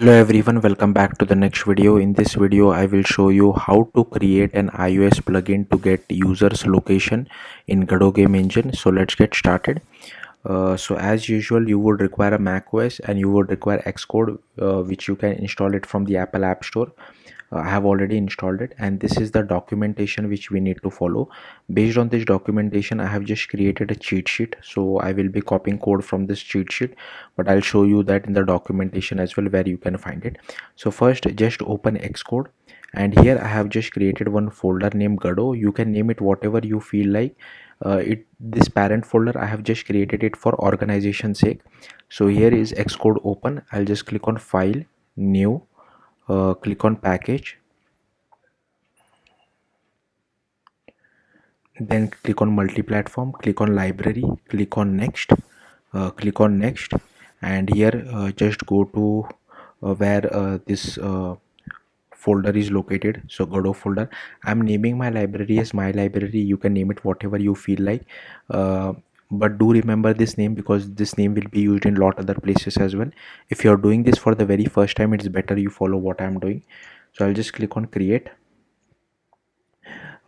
Hello everyone, welcome back to the next video. In this video I will show you how to create an iOS plugin to get users location in Godot game engine. So let's get started. So as usual, you would require a macOS and you would require Xcode, which you can install it from the Apple App Store. I have already installed it, and this is the documentation which we need to follow. Based on this documentation, I have just created a cheat sheet. So I will be copying code from this cheat sheet, but I'll show you that in the documentation as well where you can find it. So first, just open Xcode, and here I have just created one folder named Godot. You can name it whatever you feel like. This parent folder I have just created it for organization sake. So here is Xcode open. I'll just click on File, New, click on Package, then click on Multi-platform, click on Library, click on Next, and here just go to where this folder is located. So Godot folder, I'm naming my library as my library. You can name it whatever you feel like, uh, but do remember this name because this name will be used in lot other places as well. If you're doing this for the very first time, it's better you follow what I'm doing. So I'll just click on create.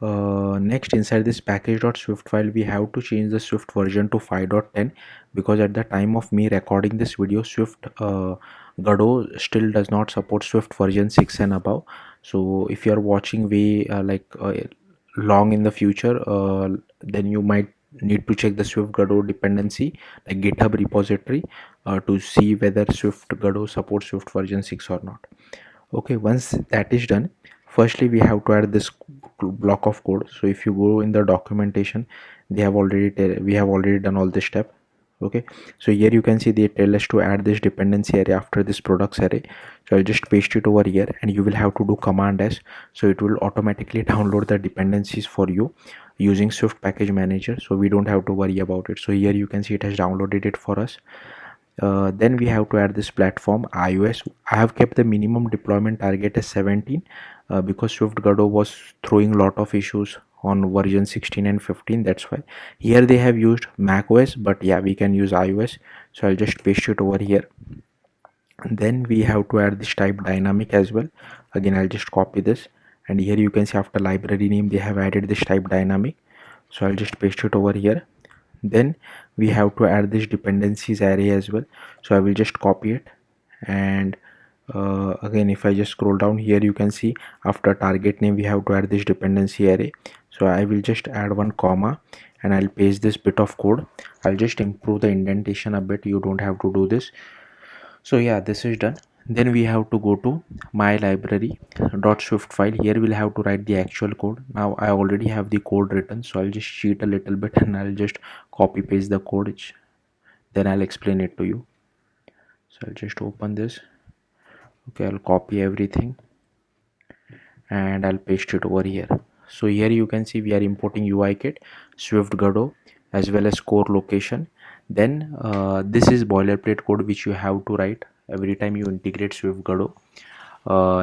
Next, inside this package.swift file, we have to change the Swift version to 5.10 because at the time of me recording this video, Swift Godot still does not support Swift version 6 and above. So if you are watching way long in the future, then you might need to check the Swift Godot dependency like GitHub repository to see whether Swift Godot supports Swift version 6 or not. Okay, once that is done, firstly we have to add this block of code. So if you go in the documentation, we have already done all this step. Okay, so here you can see they tell us to add this dependency array after this products array. So I'll just paste it over here, and you will have to do command S, so it will automatically download the dependencies for you using Swift package manager, so we don't have to worry about it. So here you can see it has downloaded it for us. Then we have to add this platform iOS. I have kept the minimum deployment target as 17 because Swift Godot was throwing a lot of issues on version 16 and 15. That's why here they have used macOS, but yeah, we can use iOS. So I'll just paste it over here. Then we have to add this type dynamic as well. Again, I'll just copy this, and here you can see after library name they have added this type dynamic. So I'll just paste it over here. Then we have to add this dependencies array as well. So I will just copy it, and again if I just scroll down here, you can see after target name we have to add this dependency array. So I will just add one comma, and I'll paste this bit of code. I'll just improve the indentation a bit, you don't have to do this. So yeah, this is done. Then we have to go to my library .swift file. Here we'll have to write the actual code. Now I already have the code written, so I'll just cheat a little bit and I'll just copy paste the code, then I'll explain it to you. So I'll just open this. Okay, I'll copy everything and I'll paste it over here. So here you can see we are importing UIKit, Swift Godot, as well as core location. Then this is boilerplate code which you have to write every time you integrate Swift Godot.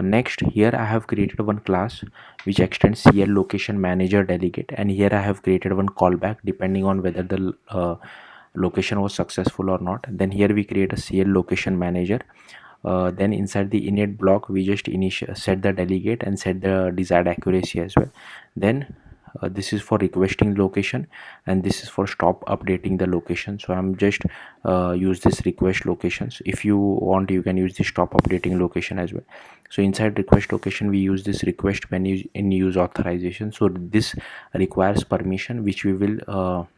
Next, here I have created one class which extends CL location manager delegate, and here I have created one callback depending on whether the location was successful or not. Then here we create a CL location manager. Then inside the init block we just set the delegate and set the desired accuracy as well. Then this is for requesting location, and this is for stop updating the location. So I'm just use this request locations. If you want, you can use the stop updating location as well. So inside request location we use this request menu in use authorization. So this requires permission which we will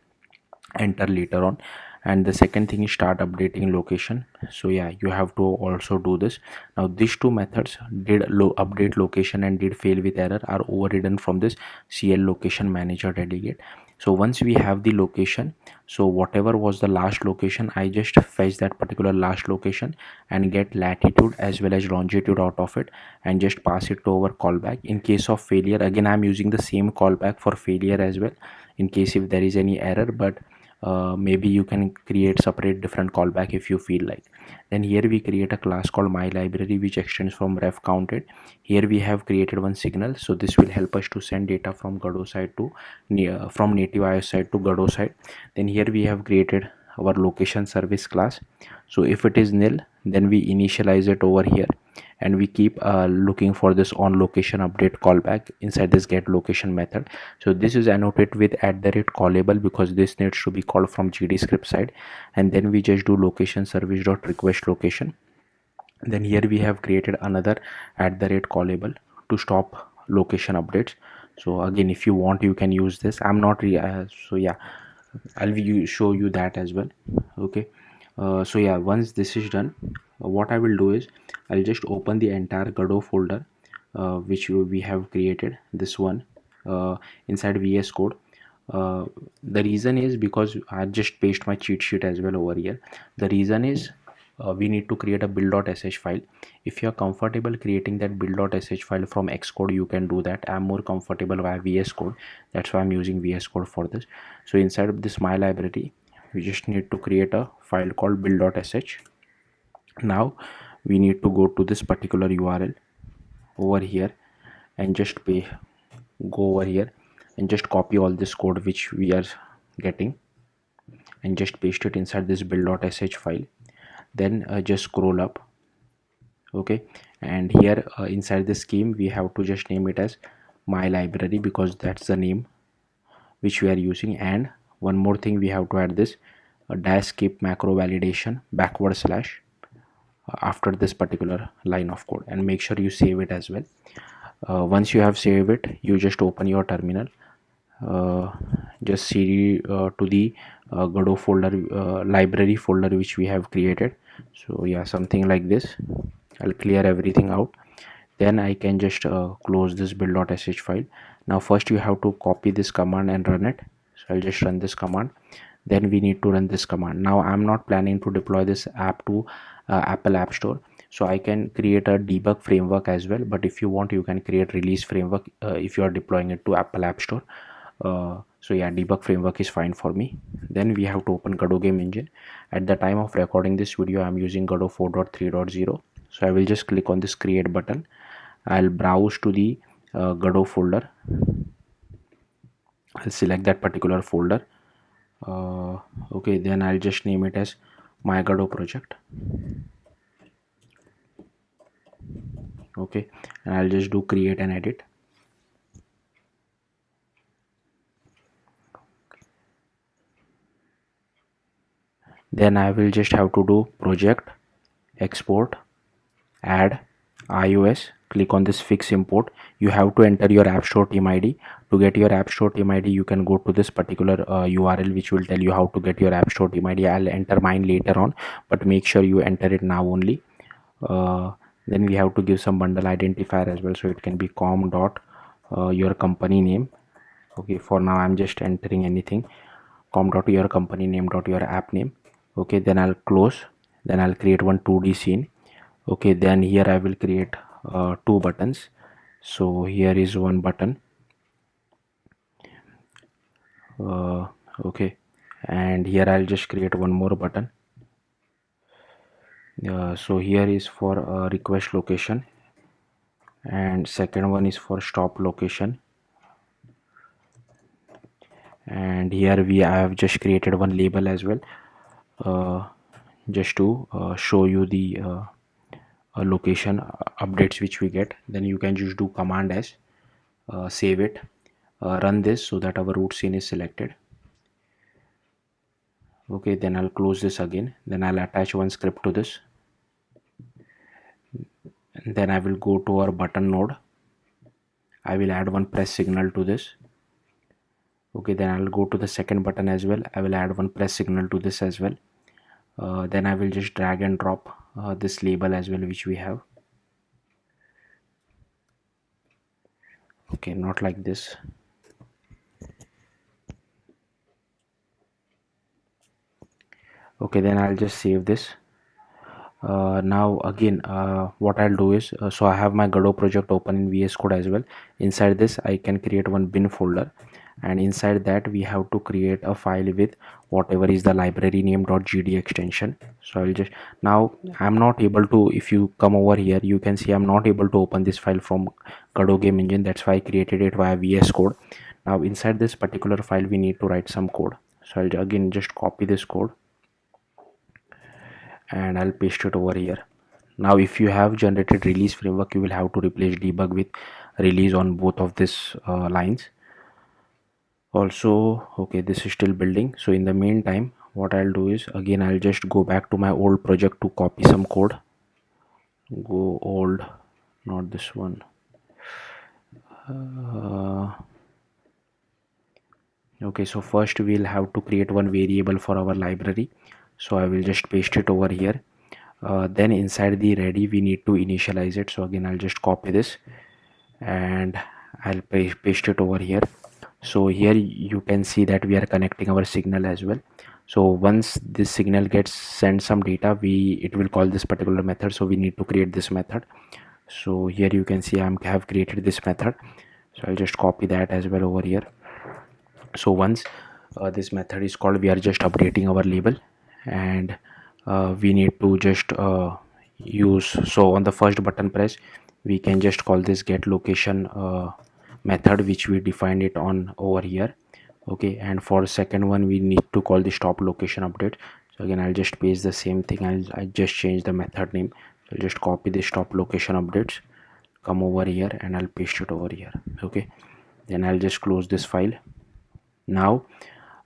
enter later on. And the second thing is start updating location. So yeah, you have to also do this. Now these two methods, did update location and did fail with error, are overridden from this CL location manager delegate. So once we have the location, so whatever was the last location, I just fetch that particular last location and get latitude as well as longitude out of it and just pass it to our callback. In case of failure, again I'm using the same callback for failure as well in case if there is any error, but maybe you can create separate different callback if you feel like. Then here we create a class called my library which extends from ref counted. Here we have created one signal, so this will help us to send data from Godot side to from native iOS side to Godot side. Then here we have created our location service class. So if it is nil, then we initialize it over here, and we keep looking for this on location update callback inside this get location method. So this is annotated with @callable because this needs to be called from GD script side, and then we just do location service dot request location. Then here we have created another @callable to stop location updates. So again, if you want, you can use this. I'm not so yeah, I'll show you that as well. Okay. So yeah, once this is done, what I will do is I'll just open the entire Godot folder which we have created, this one, inside VS Code. The reason is because I just paste my cheat sheet as well over here. The reason is we need to create a build.sh file. If you're comfortable creating that build.sh file from Xcode, you can do that. I'm more comfortable via VS Code, that's why I'm using VS Code for this. So inside of this my library, we just need to create a file called build.sh. Now we need to go to this particular URL over here and just go over here and just copy all this code which we are getting and just paste it inside this build.sh file. Then just scroll up. Okay, and here inside the scheme we have to just name it as my library because that's the name which we are using. And one more thing, we have to add this dash skip macro validation / after this particular line of code, and make sure you save it as well. Once you have saved it, you just open your terminal, just cd to the Godot folder, library folder which we have created. So yeah, something like this. I'll clear everything out, then I can just close this build.sh file. Now first you have to copy this command and run it. So I'll just run this command, then we need to run this command. Now I'm not planning to deploy this app to Apple App Store, so I can create a debug framework as well, but if you want, you can create release framework if you are deploying it to Apple App Store. So yeah, debug framework is fine for me. Then we have to open Godot game engine. At the time of recording this video, I'm using Godot 4.3.0. so I will just click on this create button. I'll browse to the Godot folder. I'll select that particular folder. Okay, then I'll just name it as my Godot project. Okay, and I'll just do create and edit. Then I will just have to do project, export, add iOS, click on this fix import. You have to enter your App Store team ID. To get your App Store team ID, you can go to this particular URL which will tell you how to get your App Store team ID. I'll enter mine later on, but make sure you enter it now only. Then we have to give some bundle identifier as well, so it can be com dot your company name. Okay, for now I'm just entering anything, com dot your company name dot your app name. Okay, then I'll close. Then I'll create one 2D scene. Okay, then here I will create two buttons. So here is one button. Okay, and here I'll just create one more button. So here is for request location, and second one is for stop location. And here I have just created one label as well, just to show you the location updates which we get. Then you can just do command s, save it, run this so that our root scene is selected. Okay, then I'll close this again. Then I'll attach one script to this, and then I will go to our button node. I will add one press signal to this. Okay, then I'll go to the second button as well. I will add one press signal to this as well. Then I will just drag and drop this label as well which we have. Okay, not like this. Okay, then I'll just save this. Now again, what I'll do is, so I have my Godot project open in VS Code as well. Inside this I can create one bin folder, and inside that we have to create a file with whatever is the library name.gd extension. So I'll just, now I'm not able to, if you come over here you can see I'm not able to open this file from Godot game engine. That's why I created it via VS Code. Now inside this particular file we need to write some code. So I'll again just copy this code and I'll paste it over here. Now if you have generated release framework, you will have to replace debug with release on both of these lines. Also, okay, this is still building. So in the meantime, what I'll do is, again, I'll just go back to my old project to copy some code. Go old, not this one. Okay, so first we'll have to create one variable for our library. So I will just paste it over here. Then inside the ready we need to initialize it. So again, I'll just copy this and I'll paste it over here. So here you can see that we are connecting our signal as well. So once this signal gets sent some data, it will call this particular method. So we need to create this method. So here you can see I have created this method. So I'll just copy that as well over here. So once this method is called, we are just updating our label, and we need to just use, so on the first button press we can just call this get location method, which we defined it on over here. Okay, and for second one we need to call the stop location update. So again, I'll just paste the same thing. I just change the method name. So I'll just copy the stop location updates, come over here, and I'll paste it over here. Okay, then I'll just close this file. Now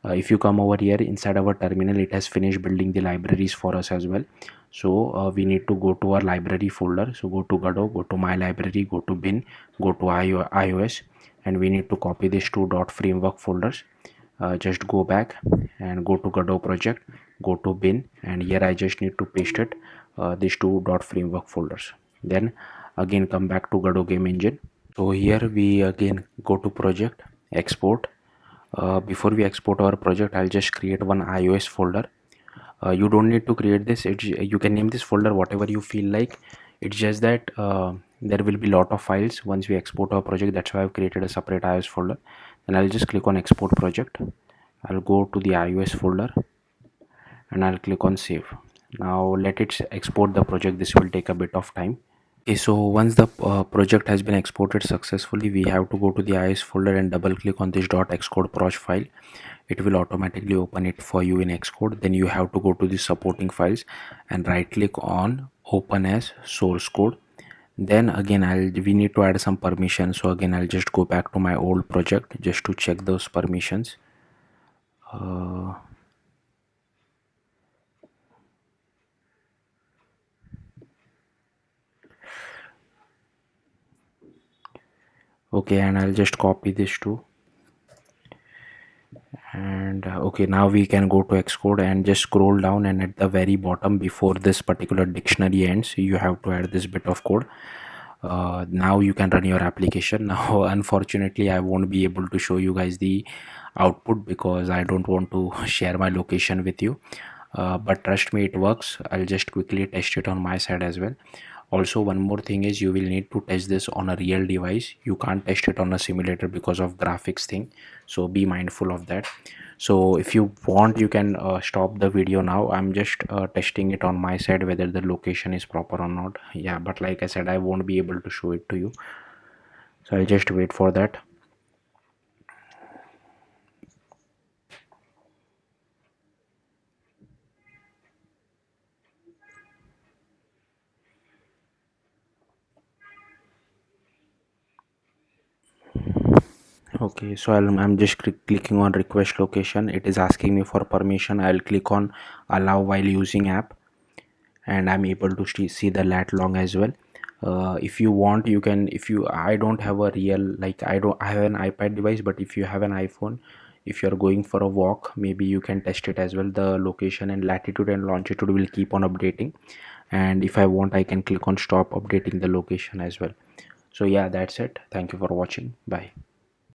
if you come over here inside our terminal, it has finished building the libraries for us as well. So we need to go to our library folder. So go to Godot, go to my library, go to bin, go to iOS, and we need to copy these two .framework folders. Just go back and go to Godot project, go to bin, and here I just need to paste it, these two .framework folders. Then again come back to Godot game engine. So here we again go to project, export. Before we export our project, I'll just create one iOS folder. You don't need to create this. You can name this folder whatever you feel like. It's just that there will be lot of files once we export our project. That's why I've created a separate iOS folder. And I'll just click on export project. I'll go to the iOS folder and I'll click on save. Now let it export the project. This will take a bit of time. Okay, so once the project has been exported successfully, we have to go to the iOS folder and double click on this .xcode proj file. It will automatically open it for you in Xcode. Then you have to go to the supporting files and right click on open as source code. Then again we need to add some permissions. So again, I'll just go back to my old project just to check those permissions. Okay, and I'll just copy this too. And okay, now we can go to Xcode and just scroll down, and at the very bottom before this particular dictionary ends, you have to add this bit of code. Now you can run your application. Now unfortunately I won't be able to show you guys the output because I don't want to share my location with you, but trust me, it works. I'll just quickly test it on my side as well. Also, one more thing is you will need to test this on a real device. You can't test it on a simulator because of graphics thing, so be mindful of that. So if you want, you can stop the video now. I'm just testing it on my side whether the location is proper or not. Yeah, but like I said, I won't be able to show it to you, so I'll just wait for that. Okay, so I'm just clicking on request location. It is asking me for permission. I'll click on allow while using app, and I'm able to see the lat long as well. If you want, you can, I don't have a real, like I have an iPad device, but if you have an iPhone, if you're going for a walk, maybe you can test it as well. The location and latitude and longitude will keep on updating, and if I want, I can click on stop updating the location as well. So yeah, that's it. Thank you for watching. Bye.